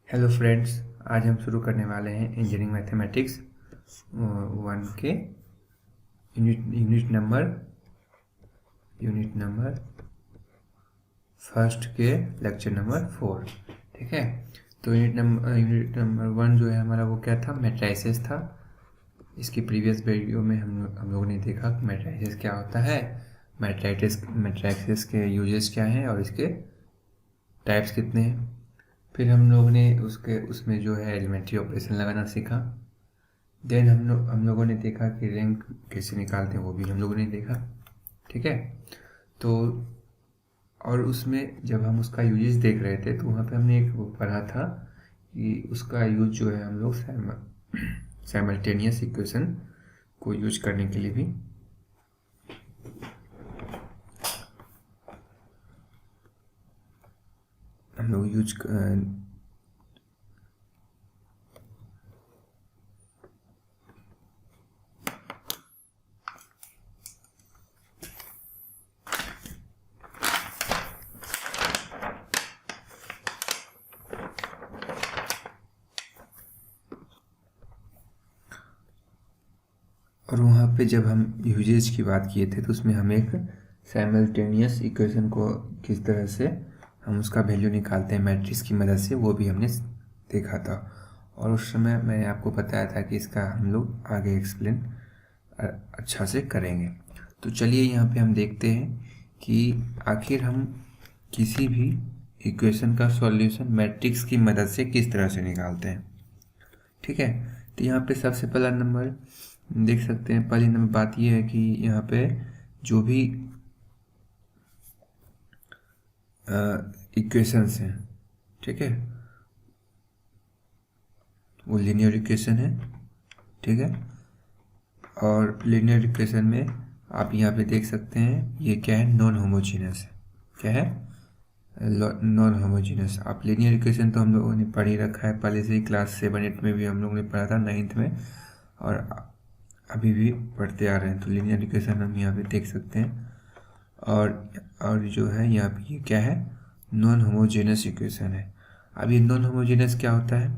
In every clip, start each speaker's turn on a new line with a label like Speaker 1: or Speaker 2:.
Speaker 1: Hello friends, आज हम शुरू करने वाले हैं इंजीनियरिंग मैथमेटिक्स 1 के यूनिट नंबर फर्स्ट के लेक्चर नंबर 4। ठीक है, तो यूनिट नंबर 1 जो है हमारा वो क्या था, मैट्रिसेस था। इसकी प्रीवियस वीडियो में हम लोगों ने देखा कि मैट्रिसेस क्या होता है, मैट्रिसेस के यूजेस क्या हैं और इसके टाइप्स कितने हैं। फिर हम लोग ने उसमें जो है एलिमेंट्री ऑपरेशन लगाना सीखा। देन हम लोगों ने देखा कि रैंक कैसे निकालते हैं, वो भी हम लोगों ने देखा। ठीक है, तो और उसमें जब हम उसका यूजेस देख रहे थे तो वहाँ पे हमने एक वो पढ़ा था कि उसका यूज जो है हम लोग साइमल्टेनियस इक्वेशन को यूज करने के लिए भी हम लोग यूज और वहाँ पे जब हम यूजेज की बात किए थे तो उसमें हम एक साइमल्टेनियस इक्वेशन को किस तरह से हम उसका वैल्यू निकालते हैं मैट्रिक्स की मदद से, वो भी हमने देखा था। और उस समय मैंने आपको बताया था कि इसका हम लोग आगे एक्सप्लेन अच्छा से करेंगे। तो चलिए यहाँ पे हम देखते हैं कि आखिर हम किसी भी इक्वेशन का सॉल्यूशन मैट्रिक्स की मदद से किस तरह से निकालते हैं। ठीक है, तो यहाँ पे सबसे पहला नंबर देख सकते हैं। पहली नंबर बात यह है कि यहाँ पे जो भी इक्वेशंस हैं, ठीक है, वो लीनियर इक्वेशन है। ठीक है, और लीनियर इक्वेशन में आप यहाँ पे देख सकते हैं ये क्या है, नॉन होमोजीनियस है। क्या है, नॉन होमोजीनियस। आप लीनियर इक्वेशन तो हम लोगों ने पढ़ ही रखा है पहले से ही, क्लास 7-8 में भी हम लोगों ने पढ़ा था, 9th में, और अभी भी पढ़ते आ रहे हैं। तो लीनियर इक्वेशन हम यहाँ पे देख सकते हैं। और जो है यहाँ पे ये क्या है, नॉन होमोजेनस इक्वेशन है। अब ये नॉन होमोजेनस क्या होता है,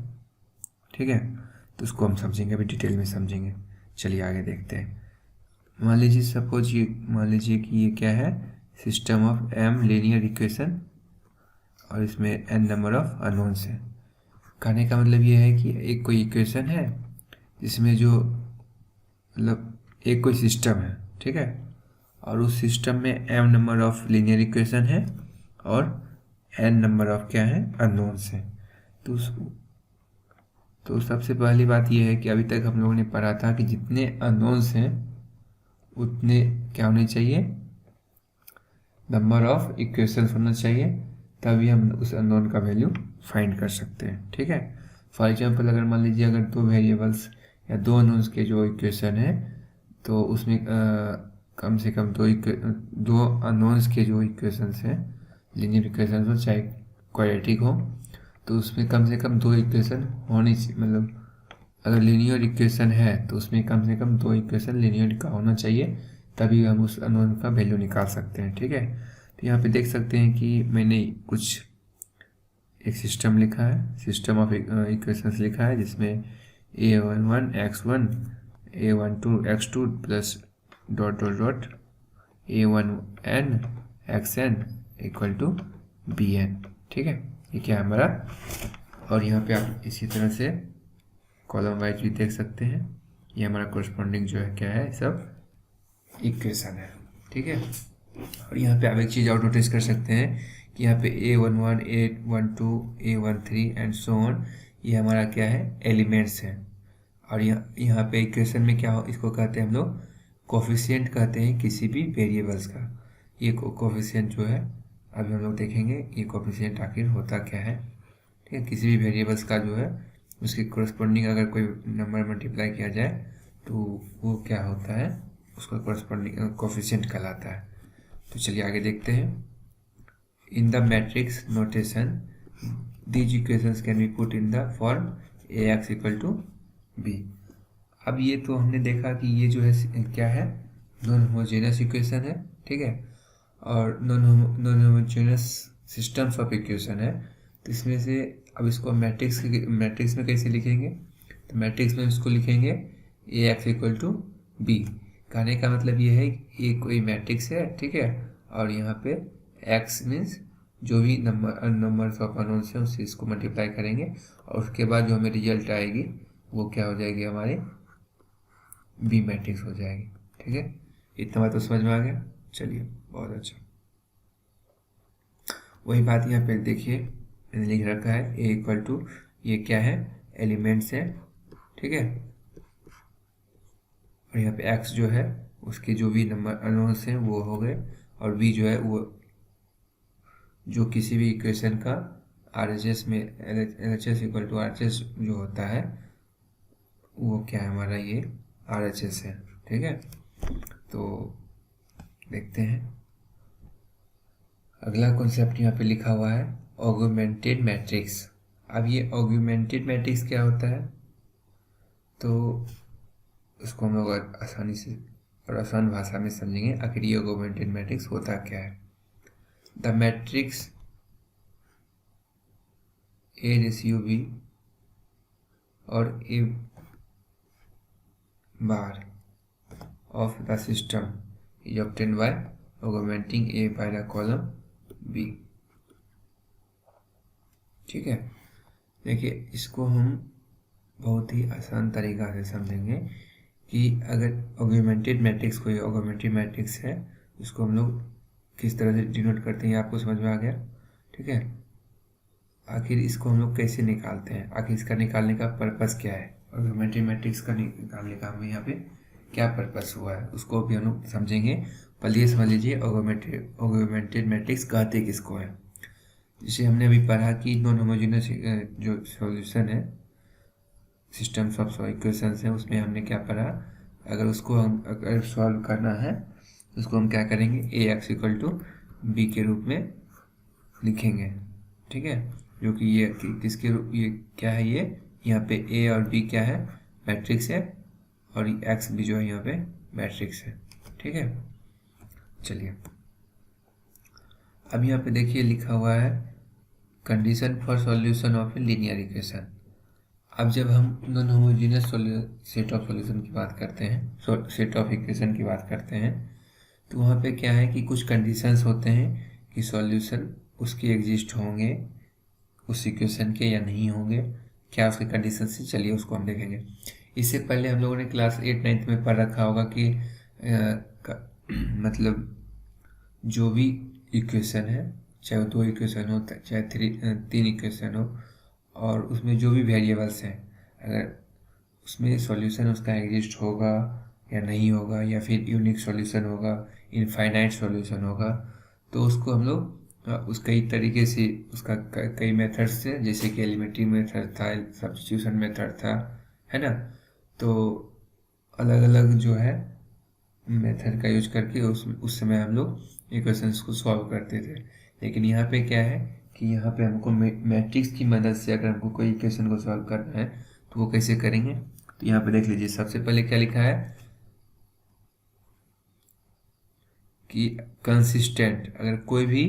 Speaker 1: ठीक है, तो उसको हम समझेंगे, अभी डिटेल में समझेंगे। चलिए आगे देखते हैं। मान लीजिए कि ये क्या है, system of m linear equation, और इसमें एन नंबर ऑफ अननोन्स है। कहने का मतलब ये है कि एक कोई इक्वेशन है जिसमें जो मतलब एक कोई सिस्टम है, ठीक है, और उस सिस्टम में m number of linear equation है और n नंबर ऑफ क्या है, अननोन्स है। तो सबसे पहली बात यह है कि अभी तक हम लोगों ने पढ़ा था कि जितने अननोन्स हैं उतने क्या होने चाहिए, नंबर ऑफ इक्वेशंस होना चाहिए, तभी हम उस अननोन का वैल्यू फाइंड कर सकते हैं। ठीक है, फॉर एग्जांपल अगर मान लीजिए अगर दो वेरिएबल्स या दो अननोन्स के जो इक्वेशन है, तो उसमें कम से कम दो अननोन्स के जो इक्वेशंस हैं, लीनियर इक्वेशंस हो चाहे क्वाड्रेटिक हो, तो उसमें कम से कम दो इक्वेशन होनी चाहिए। मतलब अगर लीनियर इक्वेशन है तो उसमें कम से कम दो इक्वेशन लीनियर का होना चाहिए, तभी हम उस अननोन का वैल्यू निकाल सकते हैं। ठीक है, तो यहाँ पे देख सकते हैं कि मैंने एक सिस्टम लिखा है, सिस्टम ऑफ इक्वेशंस लिखा है, जिसमें a11 x1 a12 x2 plus dot dot dot a1n xn equal to bn। ठीक है, ये क्या है हमारा, और यहाँ पे आप इसी तरह से कॉलम वाइज भी देख सकते हैं। ये हमारा कोरस्पॉन्डिंग जो है क्या है, सब इक्वेशन है। ठीक है, और यहाँ पे आप एक चीज़ और नोटिस कर सकते हैं कि यहाँ पे a11 a12 a13 and so on, ये हमारा क्या है, एलिमेंट्स हैं। और यहाँ पे इक्वेशन में क्या हो, इसको कहते हैं हम लोग कोफिशिएंट कहते हैं किसी भी वेरिएबल्स का। ये कोफिशिएंट जो है अभी हम लोग देखेंगे ये कोफिशिएंट आखिर होता क्या है। ठीक है, किसी भी वेरिएबल्स का जो है उसके कोरस्पॉन्डिंग अगर कोई नंबर मल्टीप्लाई किया जाए तो वो क्या होता है, उसका कोरस्पॉन्डिंग कोफिशिएंट कहलाता है। तो चलिए आगे देखते हैं। In the matrix notation these equations can be put in the form ax equal to b। अब ये तो हमने देखा कि ये जो है क्या है, नॉन होमोजेनस इक्वेशन है। ठीक है, और non homogeneous systems of equation है। तो इसमें से अब इसको मैट्रिक्स में कैसे लिखेंगे, तो मैट्रिक्स में इसको लिखेंगे ए एक्स इक्वल टू बी। कहने का मतलब ये है कि ये कोई मैट्रिक्स है, ठीक है, और यहाँ पे एक्स मीन्स जो भी नंबर्स ऑफ अननोन्स हैं उससे इसको मल्टीप्लाई करेंगे और उसके बाद जो हमें रिजल्ट आएगी वो क्या हो जाएगी, हमारी बी मैट्रिक्स हो जाएगी। ठीक है, इतना बात तो समझ में आ गया। चलिए, बहुत अच्छा। वही बात यहाँ पे देखिए मैंने लिख रखा है ए इक्वल टू, ये क्या है, एलिमेंट्स है, ठीक है, और यहाँ पे एक्स जो है उसके जो भी नंबर अननोन्स हैं वो हो गए, और बी जो है वो जो किसी भी इक्वेशन का RHS में LHS इक्वल टू RHS जो होता है वो क्या है, हमारा ये RHS है। ठीक है, तो देखते हैं अगला कॉन्सेप्ट यहाँ पे लिखा हुआ है ऑगमेंटेड मैट्रिक्स। अब ये ऑगमेंटेड मैट्रिक्स क्या होता है, तो उसको हम लोग आसानी से और आसान भाषा में समझेंगे आखिर ये ऑगमेंटेड मैट्रिक्स होता क्या है। The matrix A ratio B और A bar of the system is obtained by augmenting A by the column B। ठीक है, देखिए इसको हम बहुत ही आसान तरीका से समझेंगे कि अगर ऑगमेंटेड मैट्रिक्स कोई ऑगमेंटेड मैट्रिक्स है उसको हम लोग किस तरह से डिनोट करते हैं, आपको समझ में आ गया। ठीक है, आखिर इसको हम लोग कैसे निकालते हैं, आखिर इसका निकालने का पर्पस क्या है, ऑगमेंटेड मैट्रिक्स का निकालने का हमें यहाँ पे क्या पर्पस हुआ है उसको भी हम लोग समझेंगे। पहले ये समझ लीजिए ऑगमेंटेड मैट्रिक्स कहते किसको है। जैसे हमने अभी पढ़ा कि नॉन होमोजेनियस जो सॉल्यूशन है, सिस्टम्स ऑफ इक्वेशंस है, उसमें हमने क्या पढ़ा, अगर उसको हम अगर सॉल्व करना है उसको हम क्या करेंगे, ए एक्स इक्वल टू बी के रूप में लिखेंगे। ठीक है, जो कि ये किसके रूप, ये क्या है, ये यहाँ पे ए और बी क्या है, मैट्रिक्स है, और एक्स भी जो है यहाँ पे मैट्रिक्स है। ठीक है, चलिए अब यहाँ पे देखिए लिखा हुआ है condition for solution of a linear equation. अब जब हम non homogeneous set of solution की बात करते हैं, सेट ऑफ इक्वेशन की बात करते हैं, तो वहाँ पे क्या है कि कुछ कंडीशंस होते हैं कि सॉल्यूशन उसके एग्जिस्ट होंगे उस इक्वेशन के या नहीं होंगे, क्या उसके कंडीशन से, चलिए उसको हम देखेंगे। इससे पहले हम लोगों ने क्लास 8-9 में पढ़ रखा होगा कि मतलब जो भी इक्वेशन है, चाहे वो 2 इक्वेशन हो चाहे 3 इक्वेशन हो, और उसमें जो भी वेरिएबल्स हैं, अगर उसमें सॉल्यूशन उसका एग्जिस्ट होगा या नहीं होगा, या फिर यूनिक सॉल्यूशन होगा, इनफाइनाइट सॉल्यूशन होगा, तो उसको हम लोग उस कई तरीके से उसका कई मेथड से, जैसे कि एलिमेंट्री मेथड था, सब्स्टिट्यूशन मेथड था, है ना, तो अलग अलग जो है मेथड का यूज करके उस समय हम लोग इक्वेशंस को सॉल्व करते थे। लेकिन यहाँ पे क्या है कि यहाँ पे हमको मैट्रिक्स की मदद से अगर हमको कोई इक्वेशन को सॉल्व करना है तो वो कैसे करेंगे, तो यहाँ पे देख लीजिए सबसे पहले क्या लिखा है कि कंसिस्टेंट, अगर कोई भी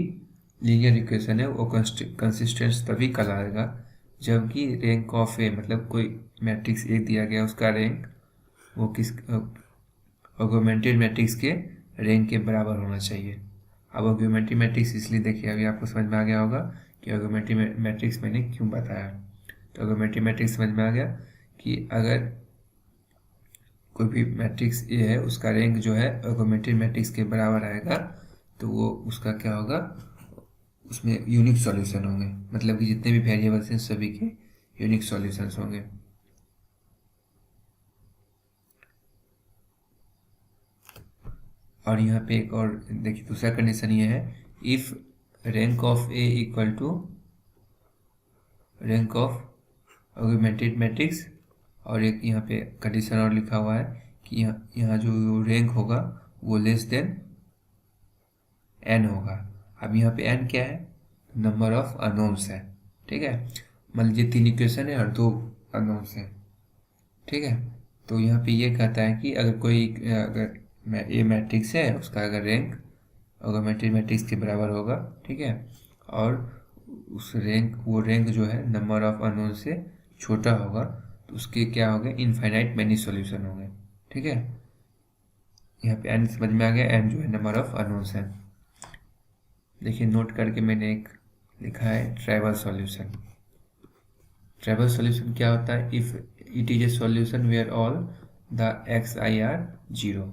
Speaker 1: लीनियर इक्वेशन है वो कंसिस्टेंट तभी कहलाएगा जबकि रैंक ऑफ ए, मतलब कोई मैट्रिक्स ए दिया गया उसका रैंक वो किस ऑगमेंटेड मैट्रिक्स के रैंक के बराबर होना चाहिए। अब ऑगमेंटेड मैट्रिक्स इसलिए देखिए अभी आपको समझ में आ गया होगा कि ऑगमेंटेड मैट्रिक्स मैंने क्यों बताया। तो ऑगमेंटेड मैट्रिक्स समझ में आ गया कि अगर कोई भी मैट्रिक्स ए है उसका रैंक जो है ऑगमेंटेड मैट्रिक्स के बराबर आएगा तो वो उसका क्या होगा, उसमें यूनिक सॉल्यूशन होंगे, मतलब कि जितने भी वेरिएबल्स हैं सभी के यूनिक सॉल्यूशंस होंगे। और यहाँ पे एक और देखिए दूसरा कंडीशन ये है, if rank of A equal to rank of augmented matrix, और एक यहाँ पे कंडीशन और लिखा हुआ है कि यहाँ जो रैंक होगा वो लेस देन एन होगा। अब यहाँ पे एन क्या है, नंबर ऑफ अननोन्स है। ठीक है, मान लीजिए 3 इक्वेशन है और 2 अननोन्स है। ठीक है, तो यहाँ पे ये कहता है कि अगर कोई अगर ए मैट्रिक्स है उसका अगर रैंक ऑगमेंटेड मैट्रिक्स के बराबर होगा, ठीक है, और उस रैंक, वो रैंक जो है नंबर ऑफ अननोन से छोटा होगा, तो उसके क्या हो गए, इनफाइनाइट मैनी सॉल्यूशन होंगे। ठीक है, यहाँ पे एन समझ में आ गया, एन जो है नंबर ऑफ अननोन्स है। देखिए नोट करके मैंने एक लिखा है ट्राइवल सॉल्यूशन। ट्राइवल सॉल्यूशन क्या होता है, if it is a solution where all the x i are zero.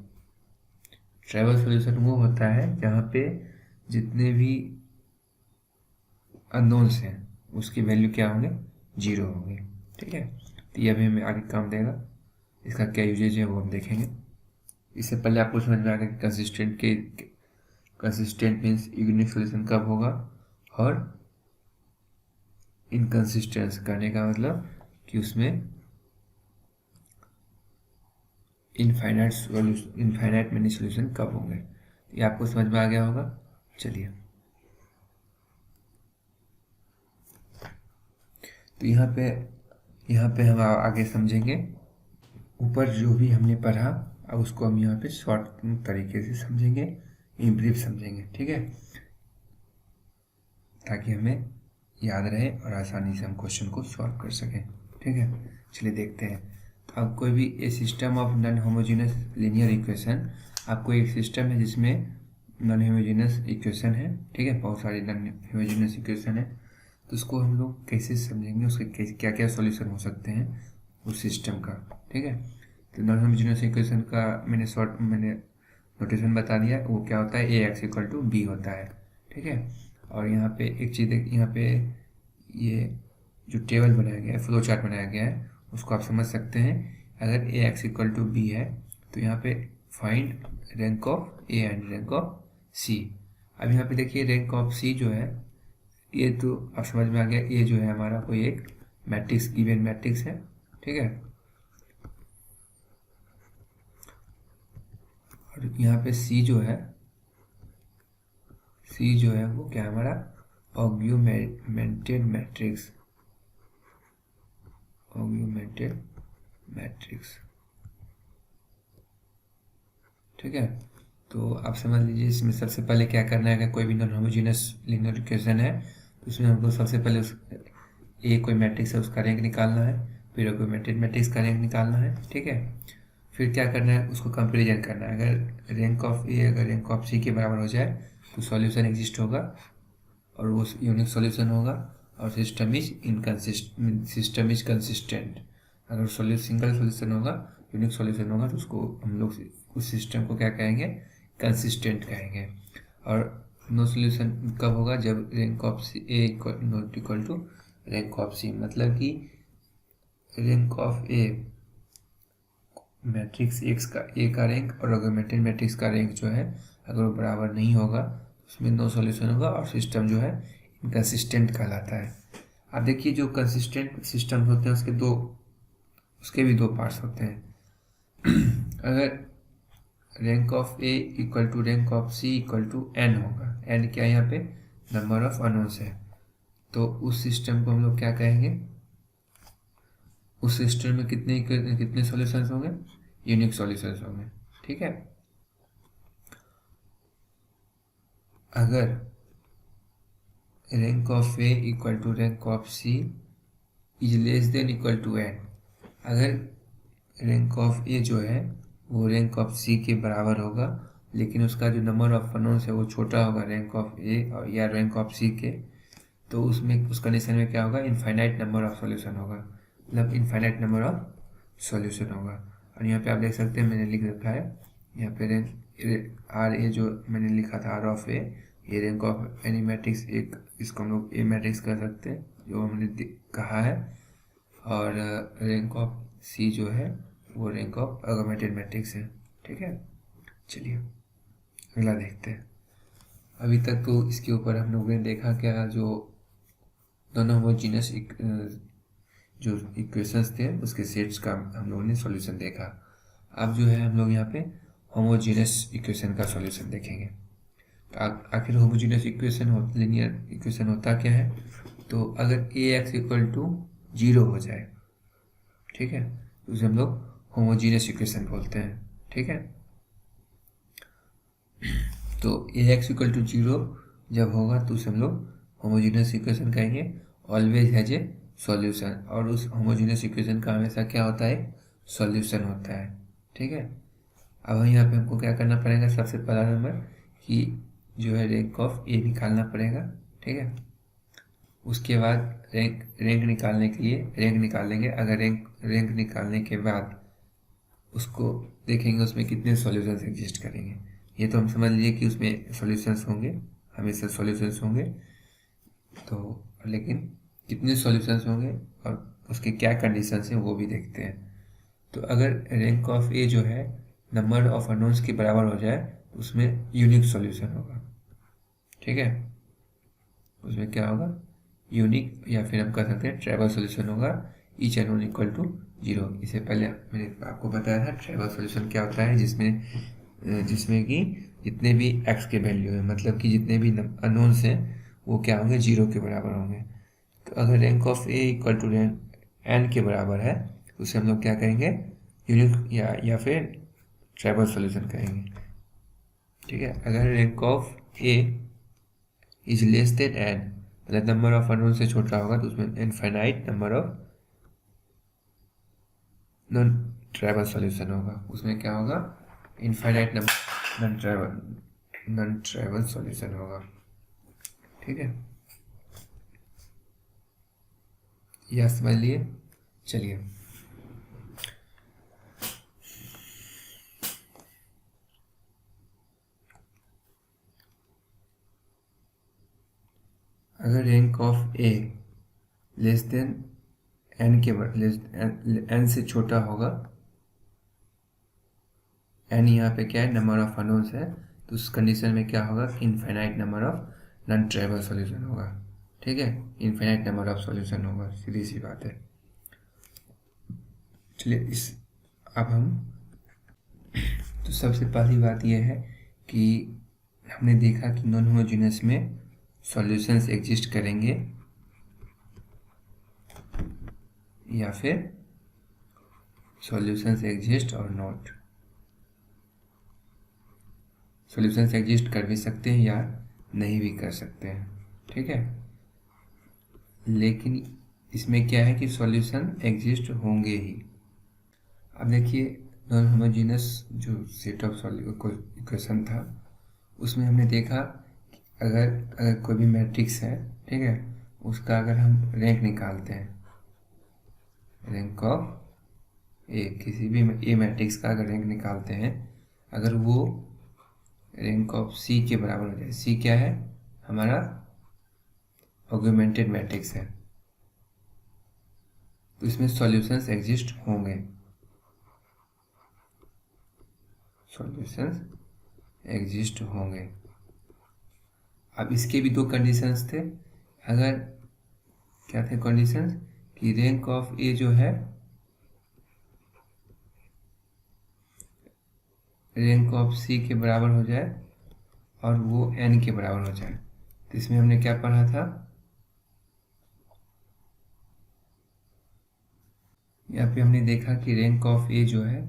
Speaker 1: Trivial solution वो होता है जहाँ पे जितने भी अननोन्स हैं उसकी वैल्यू क्या होंगे, जीरो होंगे। ठीक है, तो ये अभी हमें आगे काम देगा, इसका क्या यूजेज है वो हम देखेंगे। इससे पहले आपको समझ में आ गया कि कंसिस्टेंट मीन्स यूनिक सॉल्यूशन कब होगा, और इनकंसिस्टेंस करने का मतलब कि उसमें इनफाइनाइट मैनी सॉल्यूशन कब होंगे। ये आपको समझ में आ गया होगा। चलिए, तो यहाँ पे हम आगे समझेंगे। ऊपर जो भी हमने पढ़ा अब उसको हम यहाँ पे शॉर्ट तरीके से समझेंगे, इन ब्रीफ समझेंगे। ठीक है, ताकि हमें याद रहे और आसानी से हम क्वेश्चन को सॉल्व कर सकें। ठीक है, चलिए देखते हैं। तो अब कोई भी a system of non homogeneous linear equation, आपको एक सिस्टम है जिसमें नॉन होमोजेनस इक्वेशन है। ठीक है, बहुत सारी नॉन होमोजेनस इक्वेशन है, तो उसको हम लोग कैसे समझेंगे, उसके क्या क्या सॉल्यूशन हो सकते हैं उस सिस्टम का। ठीक है, तो नॉन होमोजेनस इक्वेशन का मैंने नोटेशन बता दिया, वो क्या होता है, ए एक्स इक्वल टू बी होता है। ठीक है, और यहाँ पे एक चीज़, यहाँ पे ये जो टेबल बनाया गया है, फ्लो चार्ट बनाया गया है, उसको आप समझ सकते हैं। अगर A X equal to B है तो यहाँ पे find rank of A and rank of C. अब यहाँ पे देखिए रैंक ऑफ सी जो है, ये तो आप समझ में आ गया, ये जो है हमारा कोई एक मैट्रिक्स, गिवन मैट्रिक्स है। ठीक है, और यहाँ पे सी जो है, सी जो है वो क्या है, हमारा ऑग्यूमेंटेड मैट्रिक्स, ऑग्यूमेंटेड मैट्रिक्स। ठीक है, तो आप समझ लीजिए इसमें सबसे पहले क्या करना है, अगर कोई भी नॉन होमोजेनस लीनियर इक्वेशन है तो उसमें हमको सबसे पहले उस ए कोई मैट्रिक्स है उसका रैंक निकालना है, फिर ऑग्यूमेंटेड मैट्रिक्स का रैंक निकालना है। ठीक है, फिर क्या करना है, उसको कंपेरिजन करना है। अगर रैंक ऑफ ए अगर रैंक ऑफ सी के बराबर हो जाए तो सॉल्यूशन एग्जिस्ट होगा और वो यूनिक सॉल्यूशन होगा, और सिस्टम इज कंसिस्टेंट। अगर सिंगल सॉल्यूशन होगा, यूनिक सॉल्यूशन होगा, तो उसको हम लोग उस सिस्टम को क्या कहेंगे, कंसिस्टेंट कहेंगे। और नो सॉल्यूशन कब होगा, जब rank of C A not equal to rank of C, मतलब कि rank of A matrix X का ए का रैंक और ऑगमेंटेड मैट्रिक्स का रैंक जो है अगर वो बराबर नहीं होगा उसमें नो सॉल्यूशन होगा और सिस्टम जो है इनकंसिस्टेंट कहलाता है। अब देखिए जो कंसिस्टेंट सिस्टम होते हैं उसके भी दो पार्ट्स होते हैं। अगर rank of A equal to rank of C equal to n होगा, एन क्या है यहाँ पे, नंबर ऑफ अननोन्स है, तो उस सिस्टम को हम लोग क्या कहेंगे, उस सिस्टम में कितने सॉल्यूशंस होंगे, यूनिक सॉल्यूशंस होंगे। ठीक है, अगर rank of A equal to rank of C is less than equal to n, अगर रैंक ऑफ ए जो है वो रैंक ऑफ सी के बराबर होगा लेकिन उसका जो नंबर ऑफ अननोन्स है वो छोटा होगा रैंक ऑफ ए और या रैंक ऑफ सी के, तो उसमें उस कंडीशन में क्या होगा, इनफाइनाइट नंबर ऑफ सॉल्यूशन होगा, मतलब इनफाइनाइट नंबर ऑफ सॉल्यूशन होगा। और यहाँ पे आप देख सकते हैं मैंने लिख रखा है यहाँ पे रैंक आर ए जो मैंने लिखा था आर ऑफ ए, ये रैंक ऑफ एनी मैट्रिक्स एक, इसको हम लोग ए मैट्रिक्स कर सकते हैं जो हमने कहा है, और रैंक ऑफ सी जो है वो रैंक ऑफ ऑगमेंटेड मैट्रिक्स है। ठीक है, चलिए अगला देखते हैं। अभी तक तो इसके ऊपर हम लोगों ने देखा क्या, जो दोनों होमोजेनस जो इक्वेशंस थे उसके सेट्स का हम लोगों ने सॉल्यूशन देखा। अब जो है हम लोग यहाँ पे होमोजेनस इक्वेशन का सॉल्यूशन देखेंगे। आखिर होमोजेनस इक्वेशन लीनियर इक्वेशन होता क्या है, तो अगर ए एक्स इक्वल टू 0 हो जाए, ठीक है, तो उसे हम लोग होमोजेनस इक्वेशन बोलते हैं। ठीक है, तो ए एक्स इक्वल टू 0 जब होगा तो उसे हम लोग होमोजीनियस इक्वेशन कहेंगे ऑलवेज हैज ए सॉल्यूशन, और उस होमोजीनियस इक्वेशन का हमेशा क्या होता है, सॉल्यूशन होता है। ठीक है, अब यहाँ पे हमको क्या करना पड़ेगा, सबसे पहला नंबर कि जो है रैंक ऑफ ए निकालना पड़ेगा। ठीक है, उसके बाद रैंक निकालने के लिए रैंक निकाल लेंगे। अगर रैंक निकालने के बाद उसको देखेंगे उसमें कितने सॉल्यूशंस एग्जिस्ट करेंगे। ये तो हम समझ लिए कि उसमें सॉल्यूशंस होंगे, हमेशा सॉल्यूशंस होंगे। तो लेकिन कितने सॉल्यूशंस होंगे और उसके क्या कंडीशंस हैं वो भी देखते हैं। तो अगर रैंक ऑफ ए जो है नंबर ऑफ अननोन्स के बराबर हो जाए तो उसमें यूनिक सॉल्यूशन होगा। ठीक है, उसमें क्या होगा, यूनिक, या फिर हम कह सकते हैं ट्राइवल सॉल्यूशन होगा, each and one equal to 0। इससे पहले मैंने आपको बताया था ट्राइवल सॉल्यूशन क्या होता है, जिसमें कि जितने भी x के वैल्यू है, मतलब कि जितने भी अननोन्स हैं वो क्या होंगे, 0 के बराबर होंगे। तो अगर rank of A equal to rank n के बराबर है तो उसे हम लोग क्या कहेंगे, यूनिक या फिर ट्राइवल सॉल्यूशन कहेंगे। ठीक है, अगर rank of A is less than n, मतलब नंबर ऑफ अननोन से छोटा होगा तो उसमें infinite number of non trivial solution होगा। उसमें क्या होगा, infinite number non trivial solution होगा। ठीक है, यह समझ लिए। चलिए अगर rank of A less than n के एन से छोटा होगा, एन यहाँ पे क्या है, नंबर ऑफ अननोन्स है, तो उस कंडीशन में क्या होगा, infinite number of non trivial solution होगा। ठीक है, इनफाइनाइट नंबर ऑफ सॉल्यूशन होगा, सीधी सी बात है। चलिए अब हम तो सबसे पहली बात यह है कि हमने देखा कि नॉन होमोजेनियस में सॉल्यूशंस एग्जिस्ट करेंगे या फिर सॉल्यूशंस एग्जिस्ट और नॉट। सॉल्यूशंस एग्जिस्ट कर भी सकते हैं या नहीं भी कर सकते हैं। ठीक है, लेकिन इसमें क्या है कि सॉल्यूशन एग्जिस्ट होंगे ही। अब देखिए नॉन होमोजेनियस जो सेट ऑफ इक्वेशन था उसमें हमने देखा कि अगर कोई भी मैट्रिक्स है, ठीक है, उसका अगर हम रैंक निकालते हैं, रैंक ऑफ ए, किसी भी ए मैट्रिक्स का अगर रैंक निकालते हैं, अगर वो रैंक ऑफ सी के बराबर हो जाए, सी क्या है, हमारा ऑगमेंटेड मैट्रिक्स है, तो इसमें सॉल्यूशंस एग्जिस्ट होंगे, सॉल्यूशंस एग्जिस्ट होंगे। अब इसके भी दो कंडीशंस थे। अगर क्या थे कंडीशंस, कि रैंक ऑफ ए जो है रैंक ऑफ सी के बराबर हो जाए और वो एन के बराबर हो जाए। तो इसमें हमने क्या पढ़ा था, यहाँ पे हमने देखा कि रैंक ऑफ ए जो है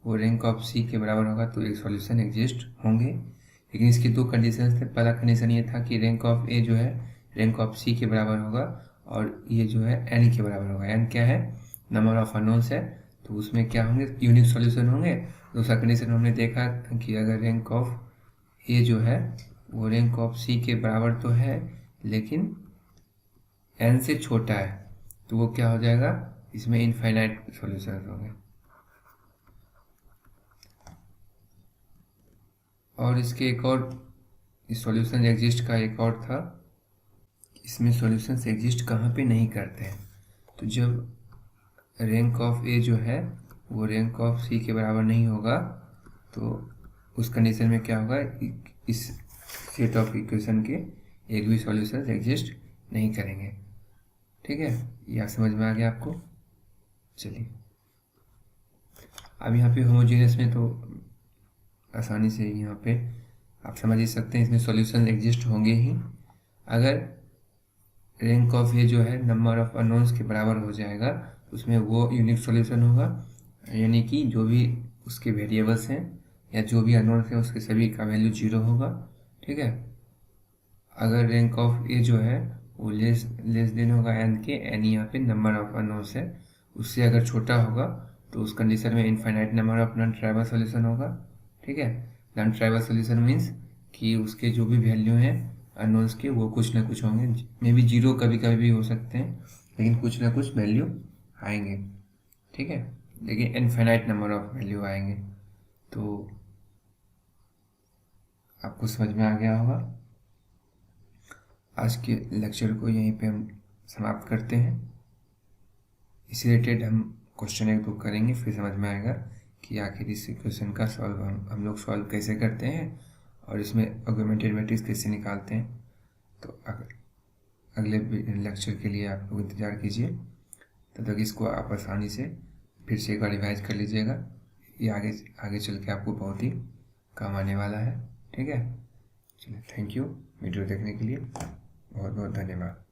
Speaker 1: वो रैंक ऑफ सी के बराबर होगा तो एक सॉल्यूशन एग्जिस्ट होंगे। लेकिन इसके दो कंडीशंस थे। पहला कंडीशन ये था कि रैंक ऑफ ए जो है रैंक ऑफ सी के बराबर होगा और ये जो है एन के बराबर होगा। एन क्या है, नंबर ऑफ अननोन्स है, तो उसमें क्या होंगे, यूनिक सॉल्यूशन होंगे। दूसरा कंडीशन हमने देखा कि अगर रैंक ऑफ ए जो है वो रैंक ऑफ सी के बराबर तो है लेकिन एन से छोटा है, तो वो क्या हो जाएगा, इसमें इनफाइनाइट सॉल्यूशंस होंगे। और इसके एक और सॉल्यूशन एग्जिस्ट का एक और था, इसमें सॉल्यूशंस एग्जिस्ट कहाँ पे नहीं करते हैं। तो जब रैंक ऑफ ए जो है वो रैंक ऑफ सी के बराबर नहीं होगा तो उस कंडीशन में क्या होगा, इस सेट ऑफ इक्वेशन के एक भी सॉल्यूशंस एग्जिस्ट नहीं करेंगे। ठीक है, यह समझ में आ गया आपको। चलिए अब यहाँ पे होमोजेनियस में तो आसानी से यहाँ पे आप समझ ही सकते हैं, इसमें सॉल्यूशन एग्जिस्ट होंगे ही। अगर रैंक ऑफ ए जो है नंबर ऑफ अननोन्स के बराबर हो जाएगा उसमें वो यूनिक सॉल्यूशन होगा, यानी कि जो भी उसके वेरिएबल्स हैं या जो भी अननोन्स हैं उसके सभी का वैल्यू 0 होगा। ठीक है, अगर रैंक ऑफ ए जो है वो लेस देन होगा एन के, एन यहाँ पे नंबर ऑफ अननोन्स है, उससे अगर छोटा होगा तो उस कंडीशन में infinite number of non trivial solution होगा। ठीक है, नॉन ट्राइवल सॉल्यूशन मीन्स कि उसके जो भी वैल्यू हैं अननोन्स के वो कुछ ना कुछ होंगे, मे बी जीरो कभी कभी भी हो सकते हैं, लेकिन कुछ ना कुछ वैल्यू आएंगे। ठीक है, लेकिन इनफाइनाइट नंबर ऑफ वैल्यू आएंगे। तो आपको समझ में आ गया होगा। आज के लेक्चर को यहीं पे हम समाप्त करते हैं। इसी रिलेटेड हम क्वेश्चन एक दो करेंगे, फिर समझ में आएगा कि आखिर इस इक्वेशन का सॉल्व हम लोग सॉल्व कैसे करते हैं और इसमें ऑगमेंटेड मैट्रिक्स कैसे निकालते हैं। तो अगले लेक्चर के लिए आप लोग इंतज़ार कीजिए, तब तक इसको आप आसानी से फिर से एक बार रिवाइज कर लीजिएगा। ये आगे चल के आपको बहुत ही काम आने वाला है। ठीक है, चलिए, थैंक यू वीडियो देखने के लिए, बहुत बहुत धन्यवाद।